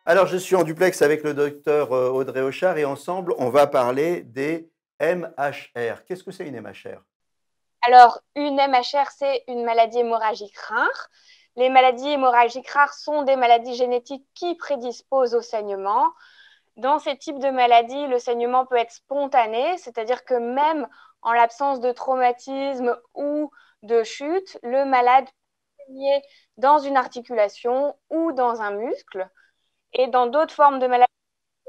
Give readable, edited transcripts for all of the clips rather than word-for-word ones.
Alors, je suis en duplex avec le docteur Audrey Auchard et ensemble, on va parler des MHR. Qu'est-ce que c'est une MHR? Alors, une MHR, c'est une maladie hémorragique rare. Les maladies hémorragiques rares sont des maladies génétiques qui prédisposent au saignement. Dans ces types de maladies, le saignement peut être spontané, c'est-à-dire que même en l'absence de traumatisme ou de chute, le malade peut saigner dans une articulation ou dans un muscle. Et dans d'autres formes de maladies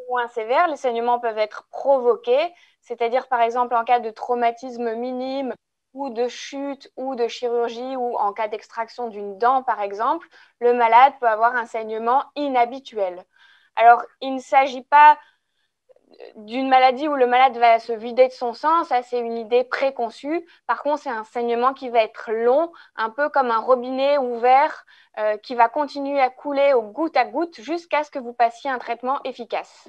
moins sévères, les saignements peuvent être provoqués, c'est-à-dire par exemple en cas de traumatisme minime ou de chute ou de chirurgie ou en cas d'extraction d'une dent par exemple, le malade peut avoir un saignement inhabituel. Alors, il ne s'agit pas d'une maladie où le malade va se vider de son sang, ça c'est une idée préconçue. Par contre, c'est un saignement qui va être long, un peu comme un robinet ouvert qui va continuer à couler au goutte à goutte jusqu'à ce que vous passiez un traitement efficace.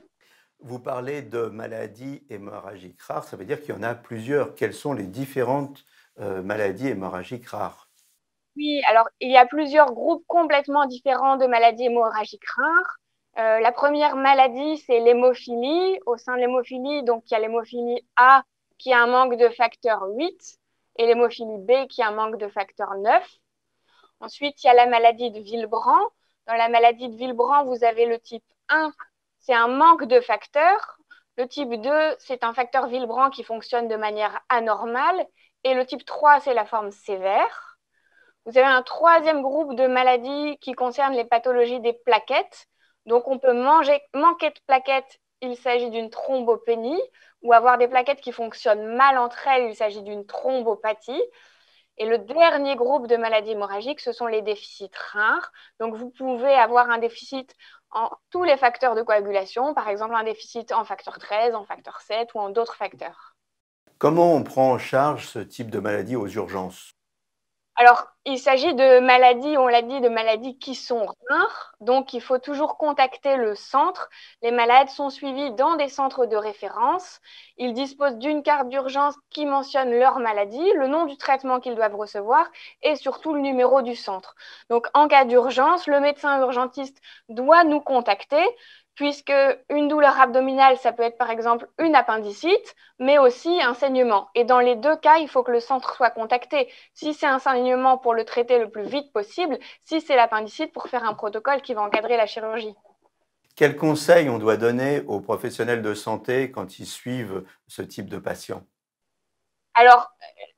Vous parlez de maladies hémorragiques rares, ça veut dire qu'il y en a plusieurs. Quelles sont les différentes maladies hémorragiques rares? Oui, alors il y a plusieurs groupes complètement différents de maladies hémorragiques rares. La première maladie, c'est l'hémophilie. Au sein de l'hémophilie, donc il y a l'hémophilie A qui a un manque de facteur 8 et l'hémophilie B qui a un manque de facteur 9. Ensuite, il y a la maladie de Willebrand. Dans la maladie de Willebrand, vous avez le type 1, c'est un manque de facteurs. Le type 2, c'est un facteur Willebrand qui fonctionne de manière anormale. Et le type 3, c'est la forme sévère. Vous avez un troisième groupe de maladies qui concerne les pathologies des plaquettes. Donc, on peut manquer de plaquettes, il s'agit d'une thrombopénie, ou avoir des plaquettes qui fonctionnent mal entre elles, il s'agit d'une thrombopathie. Et le dernier groupe de maladies hémorragiques, ce sont les déficits rares. Donc, vous pouvez avoir un déficit en tous les facteurs de coagulation, par exemple un déficit en facteur 13, en facteur 7 ou en d'autres facteurs. Comment on prend en charge ce type de maladie aux urgences? Alors, il s'agit de maladies, on l'a dit, de maladies qui sont rares, donc il faut toujours contacter le centre. Les malades sont suivis dans des centres de référence. Ils disposent d'une carte d'urgence qui mentionne leur maladie, le nom du traitement qu'ils doivent recevoir et surtout le numéro du centre. Donc, en cas d'urgence, le médecin urgentiste doit nous contacter puisque une douleur abdominale, ça peut être par exemple une appendicite, mais aussi un saignement. Et dans les deux cas, il faut que le centre soit contacté. Si c'est un saignement, pour le traiter le plus vite possible, si c'est l'appendicite, pour faire un protocole qui va encadrer la chirurgie. Quels conseils on doit donner aux professionnels de santé quand ils suivent ce type de patients? Alors,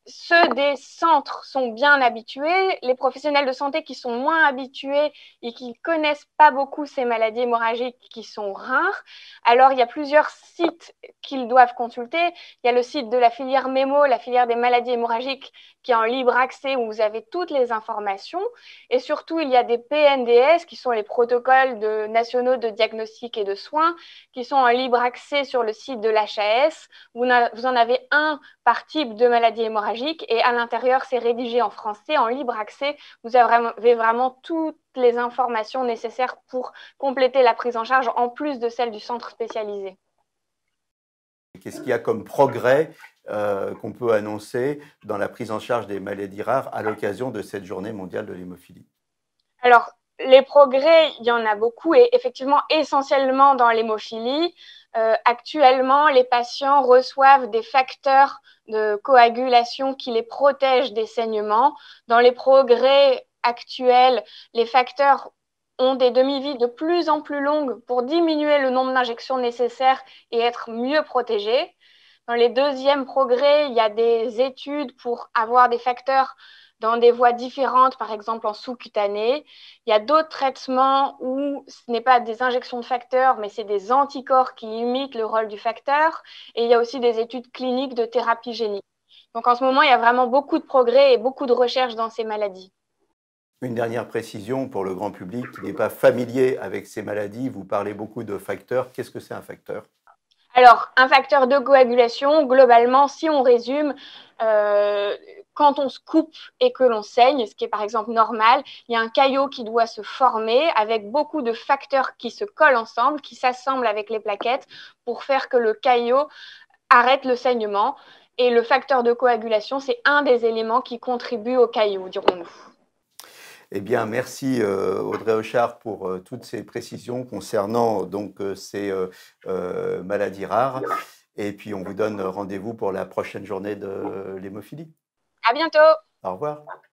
ceux des centres sont bien habitués. Les professionnels de santé qui sont moins habitués et qui ne connaissent pas beaucoup ces maladies hémorragiques qui sont rares, alors il y a plusieurs sites qu'ils doivent consulter. Il y a le site de la filière MEMO, la filière des maladies hémorragiques, qui est en libre accès où vous avez toutes les informations. Et surtout, il y a des PNDS, qui sont les protocoles nationaux de diagnostic et de soins, qui sont en libre accès sur le site de l'HAS. Vous en avez un par type de maladie hémorragique et à l'intérieur, c'est rédigé en français, en libre accès. Vous avez vraiment toutes les informations nécessaires pour compléter la prise en charge en plus de celle du centre spécialisé. Qu'est-ce qu'il y a comme progrès qu'on peut annoncer dans la prise en charge des maladies rares à l'occasion de cette journée mondiale de l'hémophilie? Alors, les progrès, il y en a beaucoup et effectivement essentiellement dans l'hémophilie. Actuellement, les patients reçoivent des facteurs de coagulation qui les protègent des saignements. Dans les progrès actuels, les facteurs ont des demi-vies de plus en plus longues pour diminuer le nombre d'injections nécessaires et être mieux protégés. Dans les deuxièmes progrès, il y a des études pour avoir des facteurs dans des voies différentes, par exemple en sous-cutané. Il y a d'autres traitements où ce n'est pas des injections de facteurs, mais c'est des anticorps qui imitent le rôle du facteur. Et il y a aussi des études cliniques de thérapie génique. Donc en ce moment, il y a vraiment beaucoup de progrès et beaucoup de recherches dans ces maladies. Une dernière précision pour le grand public qui n'est pas familier avec ces maladies. Vous parlez beaucoup de facteurs. Qu'est-ce que c'est un facteur? Alors, un facteur de coagulation, globalement, si on résume, euh, quand on se coupe et que l'on saigne, ce qui est par exemple normal, il y a un caillot qui doit se former avec beaucoup de facteurs qui se collent ensemble, qui s'assemblent avec les plaquettes pour faire que le caillot arrête le saignement. Et le facteur de coagulation, c'est un des éléments qui contribue au caillot, dirons-nous. Eh bien, merci Audrey Auchard pour toutes ces précisions concernant donc ces maladies rares. Et puis, on vous donne rendez-vous pour la prochaine journée de l'hémophilie. À bientôt! Au revoir.